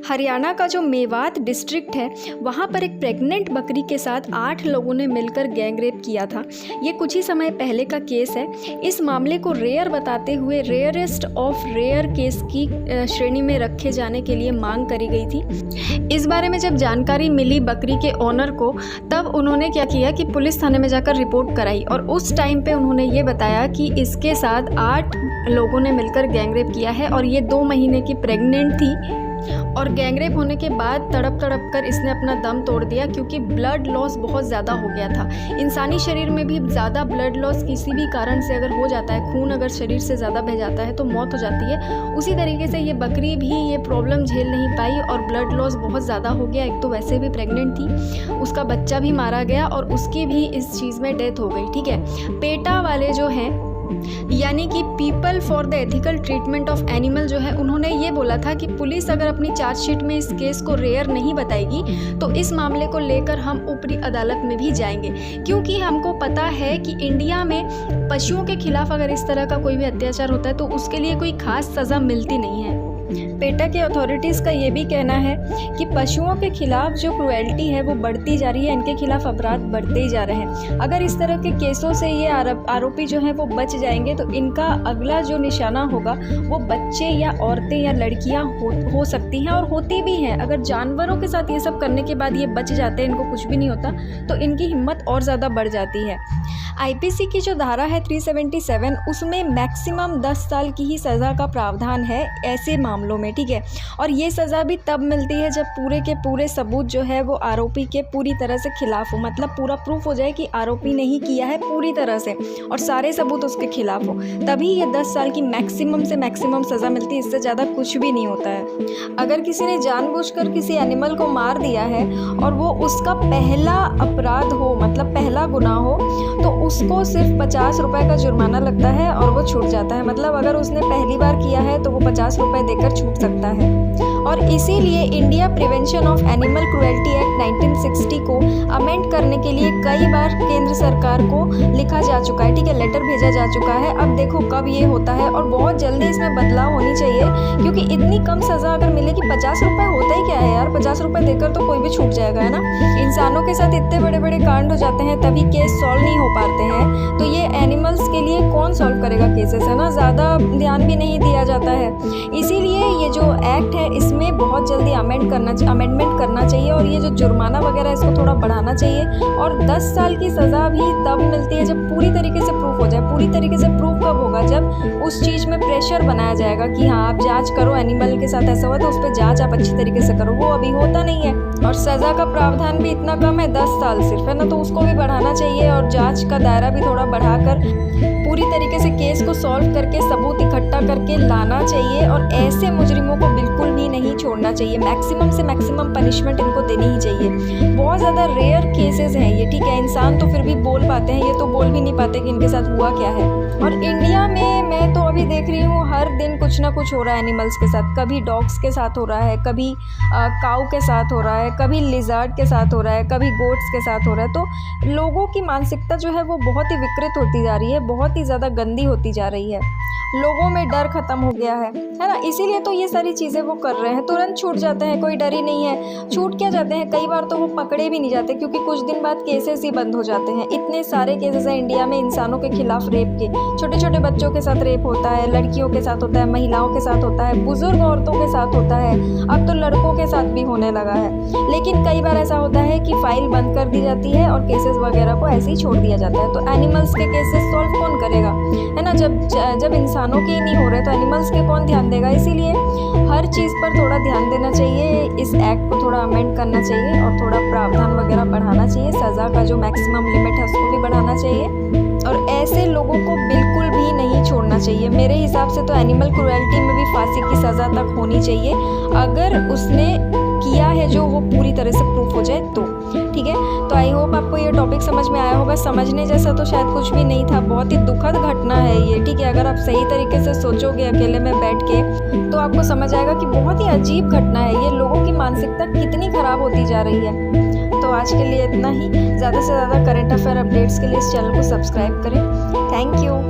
हरियाणा का जो मेवात डिस्ट्रिक्ट है वहाँ पर एक प्रेग्नेंट बकरी के साथ 8 लोगों ने मिलकर गैंग रेप किया था। ये कुछ ही समय पहले का केस है। इस मामले को रेयर बताते हुए रेयरेस्ट ऑफ रेयर केस की श्रेणी में रखे जाने के लिए मांग करी गई थी। इस बारे में जब जानकारी मिली बकरी के ओनर को, तब उन्होंने क्या किया कि पुलिस थाने में जाकर रिपोर्ट कराई और उस टाइम पे उन्होंने ये बताया कि इसके साथ 8 लोगों ने मिलकर गैंग रेप किया है और ये 2 महीने की प्रेग्नेंट थी और गैंग रेप होने के बाद तड़प कर इसने अपना दम तोड़ दिया क्योंकि ब्लड लॉस बहुत ज़्यादा हो गया था। इंसानी शरीर में भी ज़्यादा ब्लड लॉस किसी भी कारण से अगर हो जाता है, खून अगर शरीर से ज़्यादा बह जाता है तो मौत हो जाती है। उसी तरीके से ये बकरी भी ये प्रॉब्लम झेल नहीं पाई और ब्लड लॉस बहुत ज़्यादा हो गया। एक तो वैसे भी प्रेग्नेंट थी, उसका बच्चा भी मारा गया और उसकी भी इस चीज़ में डेथ हो गई। ठीक है, पेटा वाले जो हैं यानी कि people for the ethical treatment of animal जो है, उन्होंने ये बोला था कि पुलिस अगर अपनी चार्जशीट में इस केस को रेयर नहीं बताएगी तो इस मामले को लेकर हम ऊपरी अदालत में भी जाएंगे, क्योंकि हमको पता है कि इंडिया में पशुओं के खिलाफ अगर इस तरह का कोई भी अत्याचार होता है तो उसके लिए कोई खास सज़ा मिलती नहीं है। पेटा के अथॉरिटीज़ का ये भी कहना है कि पशुओं के खिलाफ जो क्रुएल्टी है वो बढ़ती जा रही है, इनके खिलाफ अपराध बढ़ते ही जा रहे हैं। अगर इस तरह के केसों से ये आरोपी जो हैं वो बच जाएंगे तो इनका अगला जो निशाना होगा वो बच्चे या औरतें या लड़कियां हो सकती हैं और होती भी हैं। अगर जानवरों के साथ ये सब करने के बाद ये बच जाते हैं, इनको कुछ भी नहीं होता, तो इनकी हिम्मत और ज़्यादा बढ़ जाती है। आईपीसी की जो धारा है 377, उसमें मैक्सिमम 10 साल की ही सज़ा का प्रावधान है ऐसे मामलों में। ठीक है, और ये सज़ा भी तब मिलती है जब पूरे के पूरे सबूत जो है वो आरोपी के पूरी तरह से खिलाफ हो, मतलब पूरा प्रूफ हो जाए कि आरोपी ने ही किया है पूरी तरह से और सारे सबूत उसके खिलाफ हो, तभी ये 10 साल की मैक्सिमम से मैक्सिमम सज़ा मिलती है। इससे ज़्यादा कुछ भी नहीं होता है। अगर किसी ने जानबूझकर किसी एनिमल को मार दिया है और वो उसका पहला अपराध हो, मतलब पहला गुनाह हो, तो उसको सिर्फ 50 रुपये का जुर्माना लगता है और वो छूट जाता है। मतलब अगर उसने पहली बार किया है तो वो 50 रुपये देकर छूट सकता है। और इसीलिए India prevention of animal cruelty act 1960 को अमेंड करने के लिए कई बार केंद्र सरकार को लिखा जा चुका है। ठीक है, लेटर भेजा जा चुका है। अब देखो कब ये होता है और बहुत जल्दी इसमें बदलाव होनी चाहिए, क्योंकि इतनी कम सज़ा अगर मिलेगी, 50 रुपये होता ही क्या है यार, 50 रुपये देकर तो कोई भी छूट जाएगा, है ना। इंसानों के साथ इतने बड़े बड़े कांड हो जाते हैं तभी केस सॉल्व नहीं हो पाते हैं, तो ये एनिमल्स के लिए कौन सॉल्व करेगा केसेस, है ना। ज़्यादा ध्यान भी नहीं दिया जाता है। इसीलिए ये जो एक्ट है इसमें बहुत जल्दी अमेंडमेंट करना चाहिए और ये जो जुर्माना वगैरह इसको थोड़ा बढ़ाना चाहिए। और 10 साल की सज़ा भी तब मिलती है जब पूरी तरीके से प्रूफ हो जाए। पूरी तरीके से प्रूफ कब होगा, जब उस चीज़ में प्रेशर बनाया जाएगा कि हाँ आप जांच करो, एनिमल के साथ ऐसा हुआ तो उस पर जांच आप अच्छी तरीके से करो। वो अभी होता नहीं है और सज़ा का प्रावधान भी इतना कम है, 10 साल सिर्फ, है ना। तो उसको भी बढ़ाना चाहिए और जाँच का दायरा भी थोड़ा बढ़ाकर पूरी तरीके से केस को सॉल्व करके सबूत इकट्ठा करके लाना चाहिए और ऐसे मुजरिमों को बिल्कुल भी नहीं छोड़ना चाहिए। मैक्सिमम से मैक्सिमम पनिशमेंट इनको देनी ही चाहिए। बहुत ज़्यादा रेयर केसेस हैं ये, ठीक है। इंसान तो फिर भी बोल पाते हैं, ये तो बोल भी नहीं पाते कि इनके साथ हुआ क्या है। और इंडिया में मैं तो अभी देख रही हूँ हर दिन कुछ ना कुछ हो रहा है एनिमल्स के साथ। कभी डॉग्स के साथ हो रहा है, कभी काऊ के साथ हो रहा है, कभी लिजर्ड के साथ हो रहा है, कभी गोट्स के साथ हो रहा है। तो लोगों की मानसिकता जो है वो बहुत ही विकृत होती जा रही है, बहुत ही ज़्यादा गंदी होती जा रही है। लोगों में डर खत्म हो गया है ना। इसीलिए तो ये सारी चीज़ें वो कर रहे हैं। तुरंत छूट जाते हैं, कोई डर ही नहीं है। छूट क्या जाते हैं, कई बार तो वो पकड़े भी नहीं जाते क्योंकि कुछ दिन बाद केसेस ही बंद हो जाते हैं। इतने सारे केसेस हैं इंडिया में इंसानों के खिलाफ रेप के। छोटे छोटे बच्चों के साथ रेप होता है, लड़कियों के साथ होता है, महिलाओं के साथ होता है, बुजुर्ग औरतों के साथ होता है, अब तो लड़कों के साथ भी होने लगा है। लेकिन कई बार ऐसा होता है कि फाइल बंद कर दी जाती है और केसेस वगैरह को ऐसे ही छोड़ दिया जाता है। तो एनिमल्स के केसेस सॉल्व कौन करेगा, है ना। जब इंसानों के नहीं हो रहे तो एनिमल्स के कौन ध्यान देगा। इसीलिए हर चीज़ पर थोड़ा ध्यान देना चाहिए, इस एक्ट को थोड़ा अमेंड करना चाहिए और थोड़ा प्रावधान वगैरह बढ़ाना चाहिए। सज़ा का जो मैक्सिमम लिमिट है उसको भी बढ़ाना चाहिए और ऐसे लोगों को बिल्कुल भी नहीं छोड़ना चाहिए। मेरे हिसाब से तो एनिमल क्रुएल्टी में भी फांसी की सज़ा तक होनी चाहिए, अगर उसने किया है जो वो पूरी तरह से प्रूफ हो जाए तो। ठीक है, तो आई होप आपको ये टॉपिक समझ में आया होगा। समझने जैसा तो शायद कुछ भी नहीं था, बहुत ही दुखद घटना है ये। ठीक है, अगर आप सही तरीके से सोचोगे अकेले में बैठ के तो आपको समझ आएगा कि बहुत ही अजीब घटना है ये। लोगों की मानसिकता कितनी ख़राब होती जा रही है। तो आज के लिए इतना ही। ज़्यादा से ज़्यादा करंट अफेयर अपडेट्स के लिए इस चैनल को सब्सक्राइब करें। Thank you.